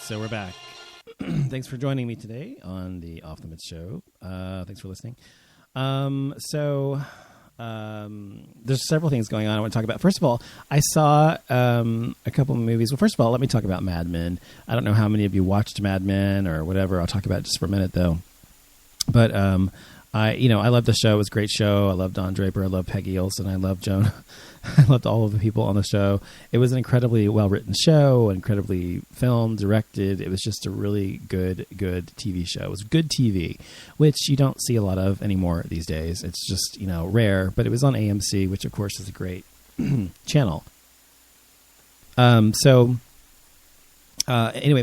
So we're back. Thanks for joining me today on the Off Limits show. Thanks for listening. There's several things going on I want to talk about. First of all, I saw a couple of movies. Well, first of all, let me talk about Mad Men. I don't know how many of you watched Mad Men or whatever. I'll talk about it just for a minute, though. But I loved the show. It was a great show. I loved Don Draper. I loved Peggy Olson. I loved Joan. I loved all of the people on the show. It was an incredibly well-written show, incredibly filmed, directed. It was just a really good TV show. It was good TV, which you don't see a lot of anymore these days. It's just, rare. But it was on AMC, which, of course, is a great channel. Anyway,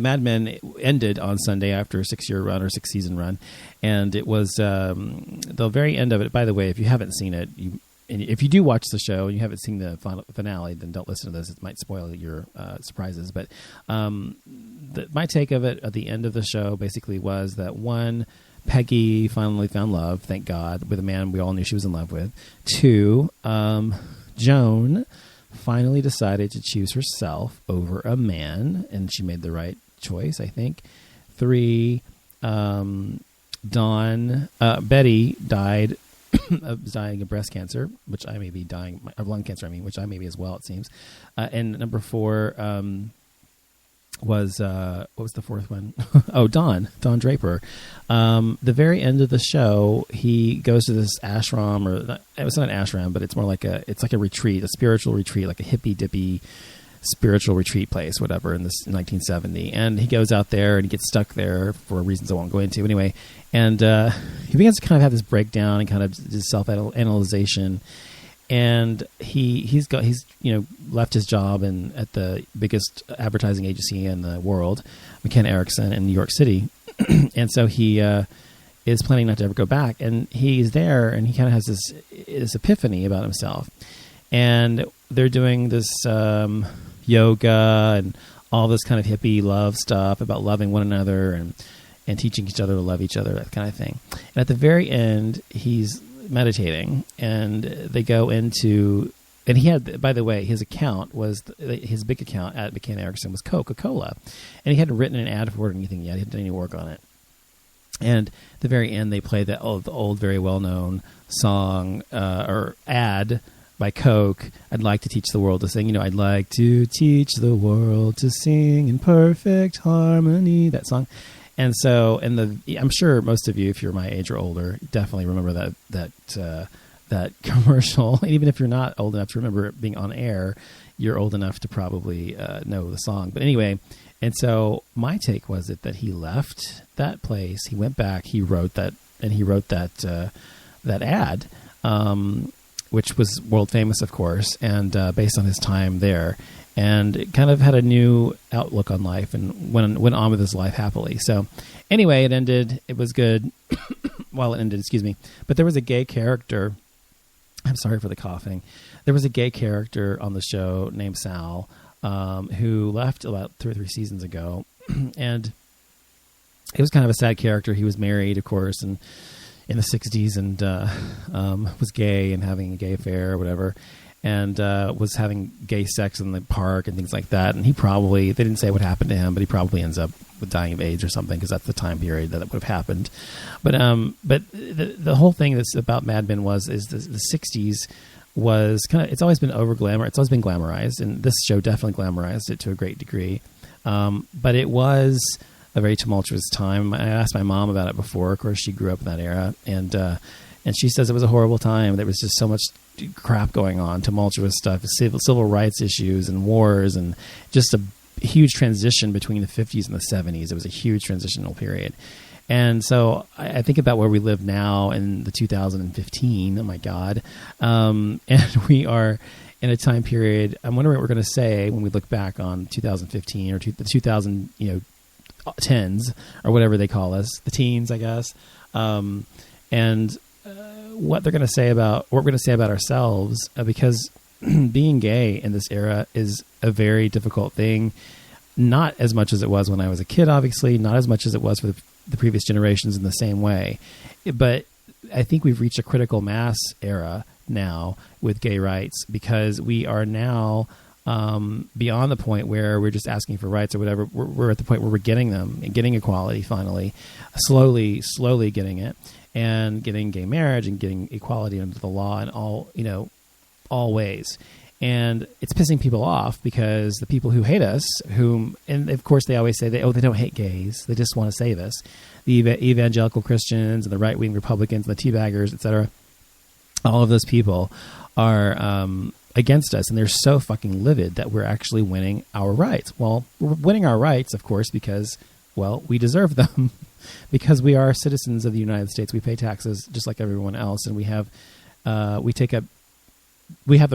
Mad Men ended on Sunday after a 6-year run or 6-season run. And it was the very end of it. By the way, if you haven't seen it, and if you do watch the show and you haven't seen the finale, then don't listen to this. It might spoil your surprises. But my take of it at the end of the show basically was that, one, Peggy finally found love, thank God, with a man we all knew she was in love with. 2, Joan finally decided to choose herself over a man, and she made the right choice, I think. 3, Betty died dying of breast cancer, which I may be dying of lung cancer. Which I may be as well, it seems. And number 4 was what was the fourth one? Oh, Don Draper. The very end of the show, he goes to this ashram, it was not an ashram, but it's more like a retreat, a spiritual retreat, like a hippy dippy spiritual retreat place, whatever, in 1970. And he goes out there and he gets stuck there for reasons I won't go into anyway. And he begins to kind of have this breakdown and kind of this self-analyzation. And he's left his job at the biggest advertising agency in the world, McKenna Erickson in New York City. And so he is planning not to ever go back. And he's there and he kind of has this epiphany about himself. And they're doing this yoga and all this kind of hippie love stuff about loving one another and teaching each other to love each other, that kind of thing. And at the very end, he's meditating, and they go into, and he had, by the way, his account was, his big account at McKenna Erickson was Coca-Cola, and he hadn't written an ad for it or anything yet. He hadn't done any work on it. And at the very end, they played the old, very well-known song or ad by Coke, I'd like to teach the world to sing. I'd like to teach the world to sing in perfect harmony, that song. And so, I'm sure most of you, if you're my age or older, definitely remember that commercial. Even if you're not old enough to remember it being on air, you're old enough to probably know the song. But anyway, and so my take was that he left that place, he went back, he wrote that ad, which was world famous, of course, and based on his time there. And it kind of had a new outlook on life and went on with his life happily. So anyway, it ended. It was good while it ended, excuse me. But there was a gay character. I'm sorry for the coughing. There was a gay character on the show named Sal who left about 2 or 3 seasons ago. And it was kind of a sad character. He was married, of course, and in the 60s and was gay and having a gay affair or whatever. And was having gay sex in the park and things like that. And they didn't say what happened to him, but he probably ends up with dying of AIDS or something, because that's the time period that it would have happened. But the whole thing that's about Mad Men is the 60s was kind of, it's always been it's always been glamorized, and this show definitely glamorized it to a great degree. But it was a very tumultuous time. I asked my mom about it before. Of course, she grew up in that era, and she says it was a horrible time. There was just so much crap going on, tumultuous stuff, civil rights issues and wars, and just a huge transition between the 50s and the 70s. It was a huge transitional period. And so I think about where we live now in the 2015. Oh my God. And we are in a time period. I'm wondering what we're going to say when we look back on 2015 or the 2000, tens or whatever they call us, the teens, I guess. What we're going to say about ourselves, because being gay in this era is a very difficult thing. Not as much as it was when I was a kid, obviously, not as much as it was for the previous generations in the same way. But I think we've reached a critical mass era now with gay rights, because we are now beyond the point where we're just asking for rights or whatever. We're at the point where we're getting them and getting equality finally, slowly getting it, and getting gay marriage and getting equality under the law in all ways. And it's pissing people off because the people who hate us, and of course they always say they don't hate gays, they just want to save us. The evangelical Christians and the right-wing Republicans and the teabaggers, etc. All of those people are against us, and they're so fucking livid that we're actually winning our rights. Well, we're winning our rights, of course, because, well, we deserve them because we are citizens of the United States. We pay taxes just like everyone else, and we have the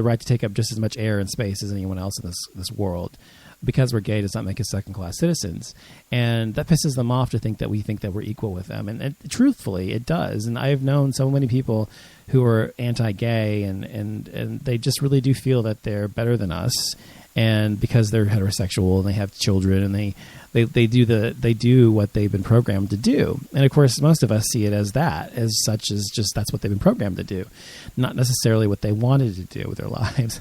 right to take up just as much air and space as anyone else in this world. Because we're gay does not make us second-class citizens. And that pisses them off to think that we think that we're equal with them. And truthfully, it does. And I've known so many people who are anti-gay, and they just really do feel that they're better than us. And because they're heterosexual and they have children and they do what they've been programmed to do. And of course, most of us see it as such as just that's what they've been programmed to do, not necessarily what they wanted to do with their lives.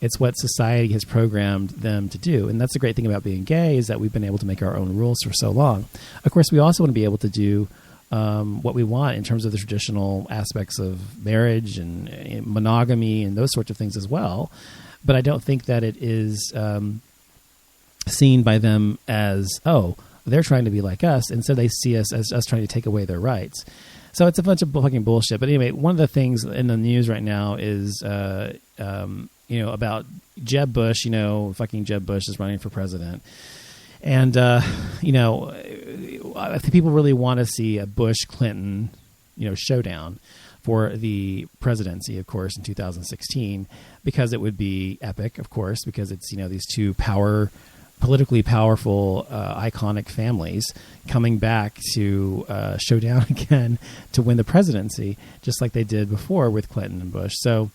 It's what society has programmed them to do. And that's the great thing about being gay, is that we've been able to make our own rules for so long. Of course, we also want to be able to do what we want in terms of the traditional aspects of marriage and monogamy and those sorts of things as well. But I don't think that it is seen by them as, they're trying to be like us, and so they see us as us trying to take away their rights. So it's a bunch of fucking bullshit. But anyway, one of the things in the news right now is, about Jeb Bush. Fucking Jeb Bush is running for president. And, I think people really want to see a Bush-Clinton, showdown for the presidency, of course, in 2016, because it would be epic, of course, because it's, these two politically powerful, iconic families coming back to show down again to win the presidency, just like they did before with Clinton and Bush. So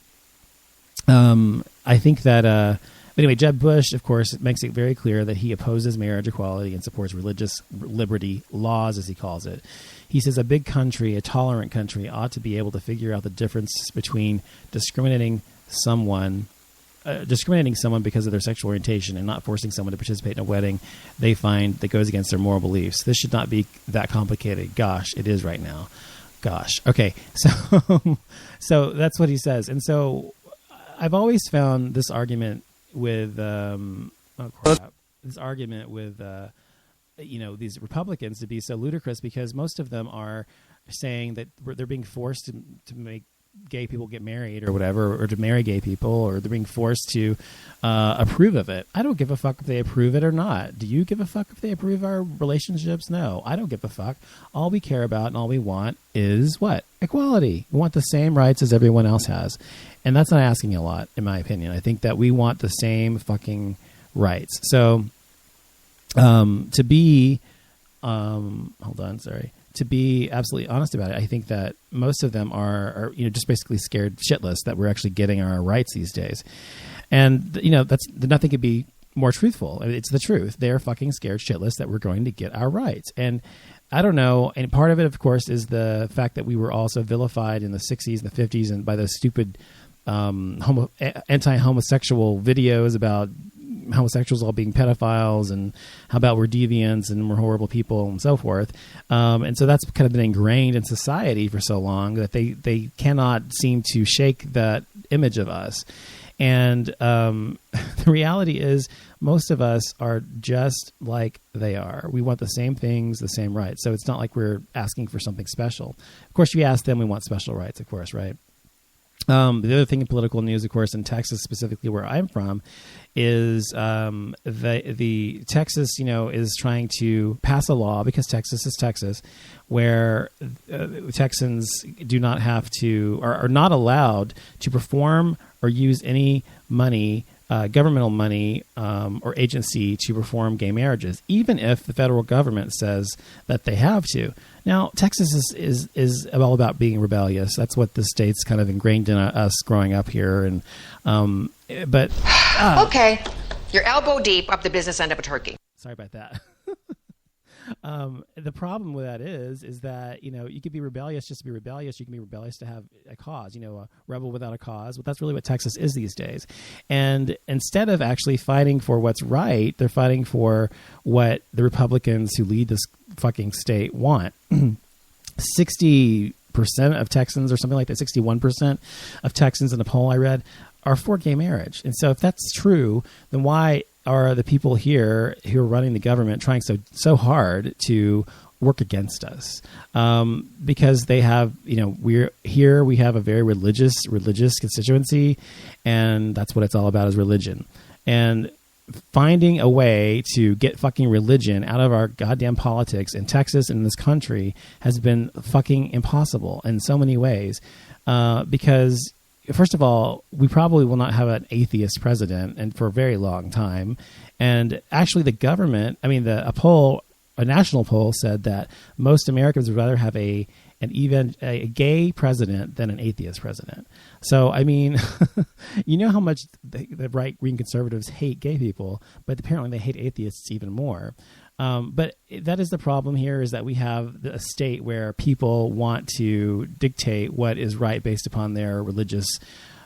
I think that... anyway, Jeb Bush, of course, makes it very clear that he opposes marriage equality and supports religious liberty laws, as he calls it. He says a big country, a tolerant country, ought to be able to figure out the difference between discriminating someone because of their sexual orientation and not forcing someone to participate in a wedding they find that goes against their moral beliefs. This should not be that complicated. Gosh, it is right now. Gosh. Okay, so that's what he says. And so I've always found this argument with these Republicans to be so ludicrous, because most of them are saying that they're being forced to make gay people get married or whatever, or to marry gay people, or they're being forced to approve of it. I don't give a fuck if they approve it or not. Do you give a fuck if they approve our relationships? No, I don't give a fuck. All we care about and all we want is what? Equality. We want the same rights as everyone else has. And that's not asking a lot, in my opinion. I think that we want the same fucking rights. So to be absolutely honest about it, I think that most of them are just basically scared shitless that we're actually getting our rights these days. And, that's nothing could be more truthful. It's the truth. They're fucking scared shitless that we're going to get our rights. And I don't know. And part of it, of course, is the fact that we were also vilified in the 60s and the 50s and by those stupid anti-homosexual videos about homosexuals all being pedophiles and how about we're deviants and we're horrible people and so forth. And so that's kind of been ingrained in society for so long that they cannot seem to shake that image of us. And the reality is most of us are just like they are. We want the same things, the same rights. So it's not like we're asking for something special. Of course, you ask them, we want special rights, of course, right? The other thing in political news, of course, in Texas, specifically where I'm from, is the Texas, is trying to pass a law, because Texas is Texas, where Texans do not have to, are not allowed to perform or use any money, governmental money or agency to perform gay marriages, even if the federal government says that they have to. Now, Texas is all about being rebellious. That's what the state's kind of ingrained in us growing up here. And okay, you're elbow deep up the business end of a turkey. Sorry about that. The problem with that is that, you could be rebellious just to be rebellious. You can be rebellious to have a cause, a rebel without a cause. Well, that's really what Texas is these days. And instead of actually fighting for what's right, they're fighting for what the Republicans who lead this fucking state want. 60% of Texans or something like that, 61% of Texans in a poll I read are for gay marriage. And so if that's true, then why are the people here who are running the government trying so hard to work against us? Because they have, we have a very religious constituency, and that's what it's all about, is religion. And finding a way to get fucking religion out of our goddamn politics in Texas and in this country has been fucking impossible in so many ways. Because first of all, we probably will not have an atheist president and for a very long time. And actually the government, a national poll said that most Americans would rather have a gay president than an atheist president. So, you know how much the right-wing conservatives hate gay people, but apparently they hate atheists even more. But that is the problem here, is that we have a state where people want to dictate what is right based upon their religious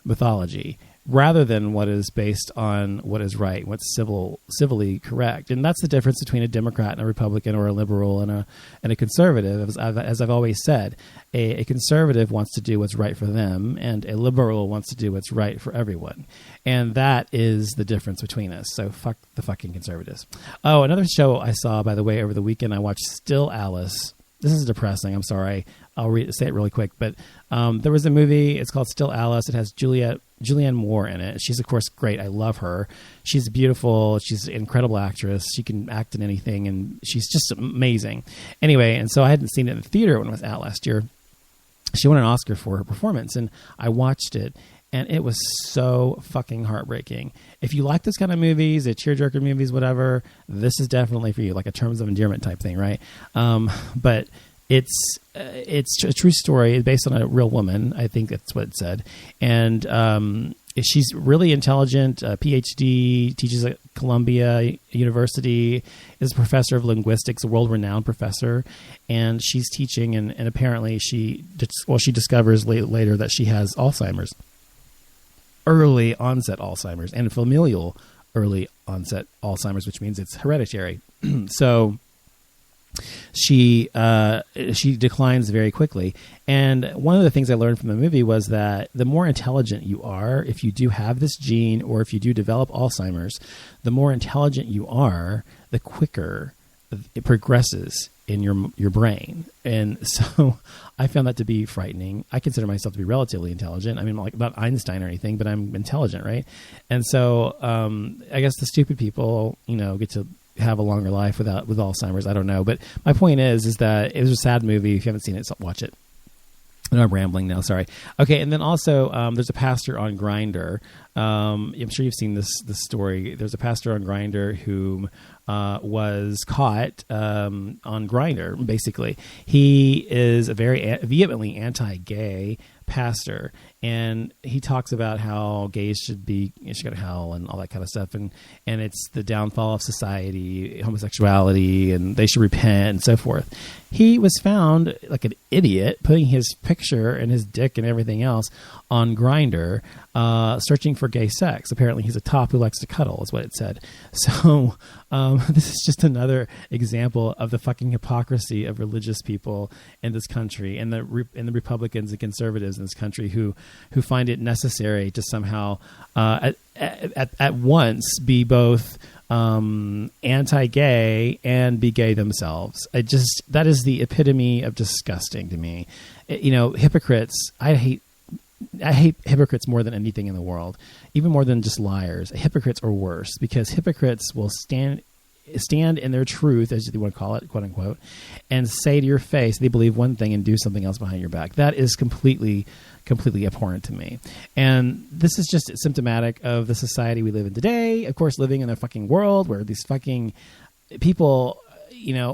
mythology, rather than what is based on what is right, what's civilly correct. And that's the difference between a Democrat and a Republican, or a liberal and a conservative. As I've always said, a conservative wants to do what's right for them, and a liberal wants to do what's right for everyone. And that is the difference between us. So fuck the fucking conservatives. Oh, another show I saw, by the way, over the weekend, I watched Still Alice. This is depressing. I'm sorry. I'll say it really quick. But there was a movie. It's called Still Alice. It has Julianne Moore in it. She's, of course, great. I love her. She's beautiful. She's an incredible actress. She can act in anything, and she's just amazing. Anyway, and so I hadn't seen it in the theater when it was out last year. She won an Oscar for her performance, and I watched it, and it was so fucking heartbreaking. If you like those kind of movies, the tearjerker movies, whatever, this is definitely for you, like a terms of endearment type thing, right? But it's a true story based on a real woman. I think that's what it said. And she's really intelligent, PhD, teaches at Columbia University, is a professor of linguistics, a world-renowned professor. And she's teaching, and apparently she discovers later that she has Alzheimer's. Early onset Alzheimer's, and familial early onset Alzheimer's, which means it's hereditary. So she declines very quickly. And one of the things I learned from the movie was that the more intelligent you are, if you do have this gene, or if you do develop Alzheimer's, the more intelligent you are, the quicker it progresses in your brain. And so I found that to be frightening. I consider myself to be relatively intelligent. Like not Einstein or anything, but I'm intelligent, right? And so I guess the stupid people, get to have a longer life with Alzheimer's. I don't know. But my point is that it was a sad movie. If you haven't seen it, watch it. No, I'm rambling now. Sorry. Okay, and then also there's a pastor on Grindr. I'm sure you've seen this story. There's a pastor on Grindr who was caught on Grindr. Basically, he is a very vehemently anti-gay pastor, and he talks about how gays should go to hell and all that kind of stuff, and it's the downfall of society, homosexuality, and they should repent and so forth. He was found like an idiot putting his picture and his dick and everything else on Grindr, searching for gay sex. Apparently he's a top who likes to cuddle, is what it said. So this is just another example of the fucking hypocrisy of religious people in this country, and the Republicans and conservatives in this country who find it necessary to somehow at once be both anti-gay and be gay themselves. That is the epitome of disgusting to me. Hypocrites. I hate hypocrites more than anything in the world, even more than just liars. Hypocrites are worse, because hypocrites will stand in their truth, as you want to call it, quote unquote, and say to your face they believe one thing and do something else behind your back. That is completely abhorrent to me. And this is just symptomatic of the society we live in today. Of course, living in a fucking world where these fucking people,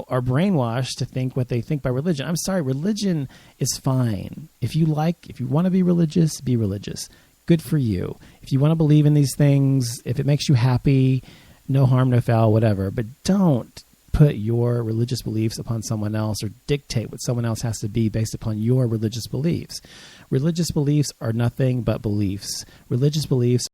are brainwashed to think what they think by religion. I'm sorry, religion is fine. If you want to be religious, be religious. Good for you. If you want to believe in these things, if it makes you happy, no harm, no foul, whatever. But don't put your religious beliefs upon someone else or dictate what someone else has to be based upon your religious beliefs. Religious beliefs are nothing but beliefs. Religious beliefs